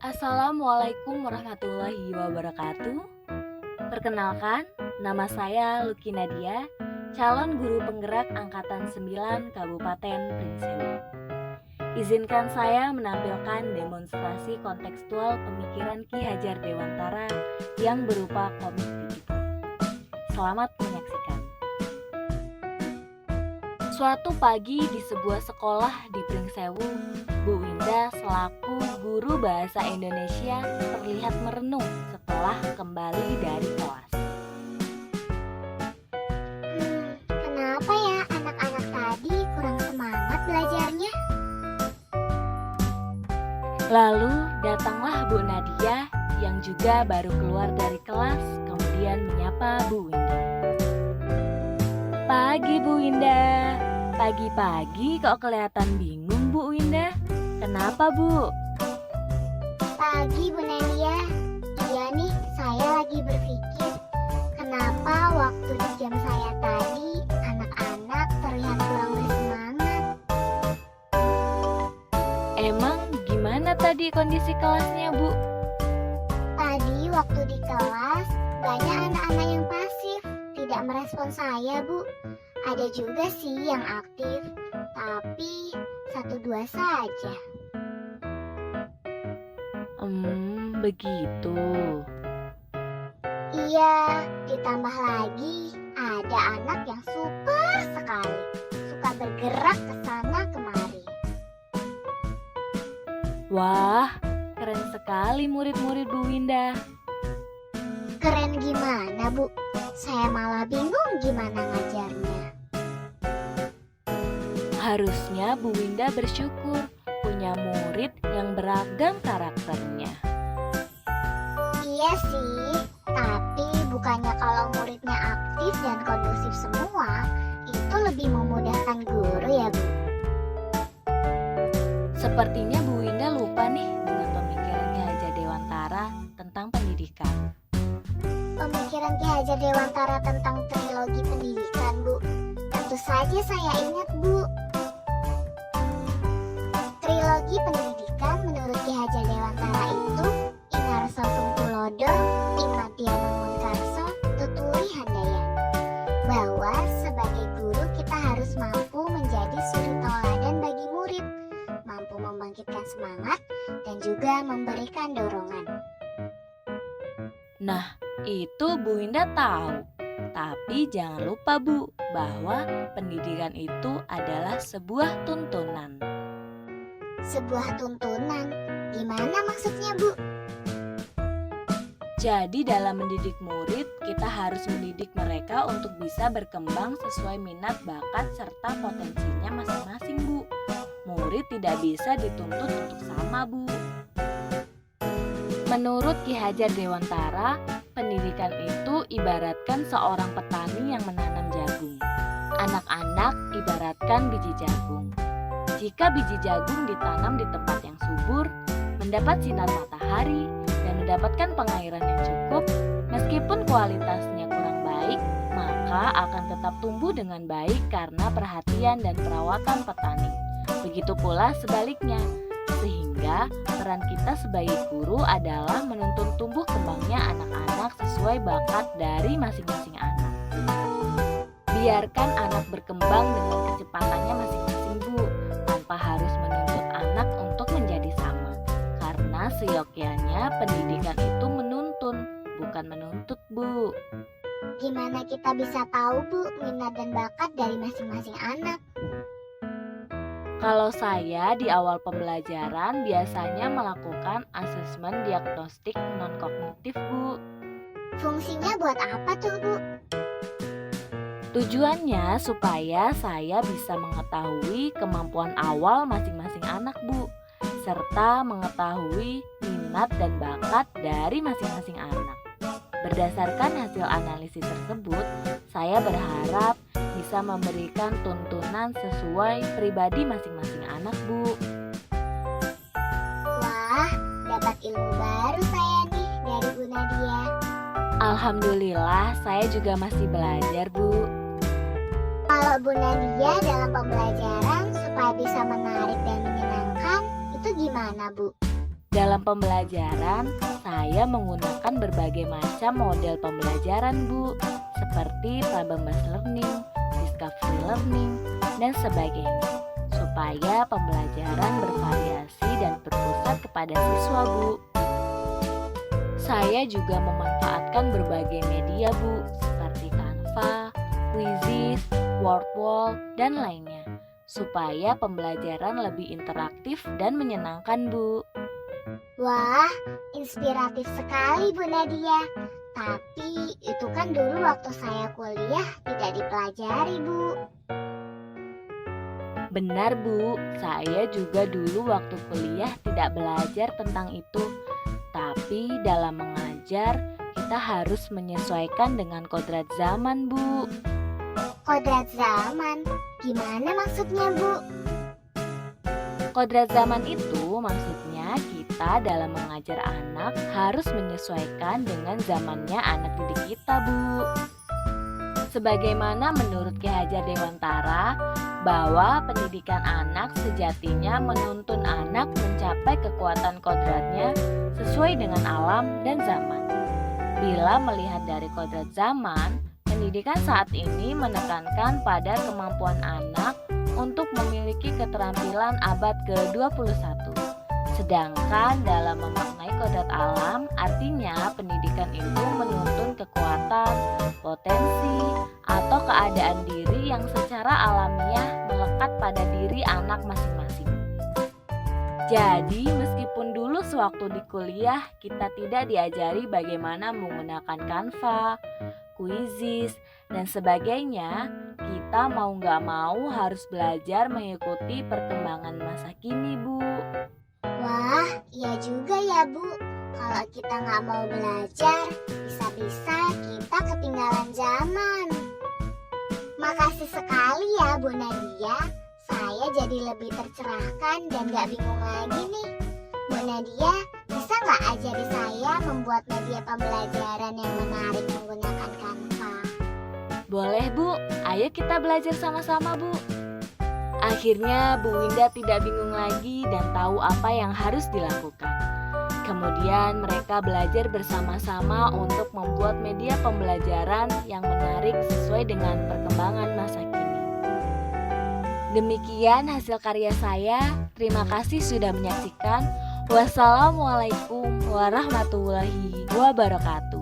Assalamualaikum warahmatullahi wabarakatuh. Perkenalkan, nama saya Lucky Nadia, calon guru penggerak Angkatan 9 Kabupaten Pringsewu. Izinkan saya menampilkan demonstrasi kontekstual pemikiran Ki Hajar Dewantara yang berupa komik digital. Selamat menyaksikan. Suatu pagi di sebuah sekolah di Pringsewu, Bu Winda selaku guru bahasa Indonesia terlihat merenung setelah kembali dari kelas. Kenapa ya anak-anak tadi kurang semangat belajarnya? Lalu datanglah Bu Nadia yang juga baru keluar dari kelas, kemudian menyapa Bu Winda. Pagi Bu Winda, pagi-pagi kok kelihatan bingung Bu Winda? Kenapa Bu? Pagi Bu Nadia. Iya nih, saya lagi berpikir kenapa waktu di jam saya tadi anak-anak terlihat kurang bersemangat. Emang gimana tadi kondisi kelasnya Bu? Tadi waktu di kelas banyak anak-anak yang pasif, tidak merespon saya Bu. Ada juga sih yang aktif, tapi 1-2 saja. Begitu. Iya, ditambah lagi ada anak yang super sekali, suka bergerak ke sana kemari. Wah, keren sekali murid-murid Bu Winda. Keren gimana Bu? Saya malah bingung gimana ngajarnya. Harusnya Bu Winda bersyukur punya murid yang beragam karakternya. Iya sih, tapi bukannya kalau muridnya aktif dan kondusif semua, itu lebih memudahkan guru ya Bu? Sepertinya Bu Winda lupa nih dengan pemikiran Ki Hajar Dewantara tentang pendidikan. Pemikiran Ki Hajar Dewantara tentang trilogi pendidikan Bu, tentu saja saya ingat Bu. Trilogi pendidikan menurut Ki Hajar Dewantara itu Ingarso Sungtulodo, Imadiana Munkarso, Tutuli Handayani. Bahwa sebagai guru kita harus mampu menjadi suri tauladan bagi murid, mampu membangkitkan semangat dan juga memberikan dorongan. Nah, itu Bu Winda tahu. Tapi jangan lupa Bu, bahwa pendidikan itu adalah sebuah tuntunan. Sebuah tuntunan, gimana maksudnya Bu? Jadi dalam mendidik murid, kita harus mendidik mereka untuk bisa berkembang sesuai minat, bakat, serta potensinya masing-masing Bu. Murid tidak bisa dituntut untuk sama Bu. Menurut Ki Hajar Dewantara, pendidikan itu ibaratkan seorang petani yang menanam jagung. Anak-anak ibaratkan biji jagung. Jika biji jagung ditanam di tempat yang subur, mendapat sinar matahari, dan mendapatkan pengairan yang cukup, meskipun kualitasnya kurang baik, maka akan tetap tumbuh dengan baik karena perhatian dan perawatan petani. Begitu pula sebaliknya, sehingga peran kita sebagai guru adalah menuntun tumbuh kembangnya anak-anak sesuai bakat dari masing-masing anak. Biarkan anak berkembang dengan kecepatannya masing-masing Bu, tanpa harus menuntut anak untuk menjadi sama. Karena seyogyanya pendidikan itu menuntun, bukan menuntut Bu. Gimana kita bisa tahu Bu minat dan bakat dari masing-masing anak? Kalau saya di awal pembelajaran biasanya melakukan asesmen diagnostik non-kognitif Bu. Fungsinya buat apa tuh Bu? Tujuannya supaya saya bisa mengetahui kemampuan awal masing-masing anak Bu, serta mengetahui minat dan bakat dari masing-masing anak. Berdasarkan hasil analisis tersebut, saya berharap bisa memberikan tuntunan sesuai pribadi masing-masing anak Bu. Wah, dapat ilmu baru saya nih dari Bu Nadia. Alhamdulillah saya juga masih belajar Bu. Kalau Bu Nadia dalam pembelajaran supaya bisa menarik dan menyenangkan, itu gimana Bu? Dalam pembelajaran, saya menggunakan berbagai macam model pembelajaran, Bu, seperti problem-based learning, discovery learning, dan sebagainya, supaya pembelajaran bervariasi dan berpusat kepada siswa, Bu. Saya juga memanfaatkan berbagai media, Bu, seperti Canva, Quizizz, Wordwall, dan lainnya, supaya pembelajaran lebih interaktif dan menyenangkan, Bu. Wah, inspiratif sekali Bu Nadia. Tapi itu kan dulu waktu saya kuliah tidak dipelajari, Bu. Benar, Bu, saya juga dulu waktu kuliah tidak belajar tentang itu. Tapi dalam mengajar, kita harus menyesuaikan dengan kodrat zaman, Bu. Kodrat zaman, gimana maksudnya, Bu? Kodrat zaman itu maksudnya kita dalam mengajar anak harus menyesuaikan dengan zamannya anak didik kita, Bu. Sebagaimana menurut Ki Hajar Dewantara, bahwa pendidikan anak sejatinya menuntun anak mencapai kekuatan kodratnya sesuai dengan alam dan zaman. Bila melihat dari kodrat zaman, pendidikan saat ini menekankan pada kemampuan anak untuk memiliki keterampilan abad ke-21. Sedangkan dalam memaknai kodrat alam, artinya pendidikan itu menuntun kekuatan, potensi, atau keadaan diri yang secara alamiah melekat pada diri anak masing-masing. Jadi, meskipun dulu sewaktu di kuliah kita tidak diajari bagaimana menggunakan Canva, Quizizz, dan sebagainya, kita mau nggak mau harus belajar mengikuti perkembangan masa kini, Bu. Wah, iya juga ya, Bu. Kalau kita nggak mau belajar, bisa-bisa kita ketinggalan zaman. Makasih sekali ya, Bu Nadia. Saya jadi lebih tercerahkan dan nggak bingung lagi nih. Bu Nadia, bisa nggak ajari saya membuat media pembelajaran yang menarik menggunakan Canva? Boleh, Bu. Ayo kita belajar sama-sama, Bu. Akhirnya Bu Winda tidak bingung lagi dan tahu apa yang harus dilakukan. Kemudian mereka belajar bersama-sama untuk membuat media pembelajaran yang menarik sesuai dengan perkembangan masa kini. Demikian hasil karya saya. Terima kasih sudah menyaksikan. Wassalamualaikum warahmatullahi wabarakatuh.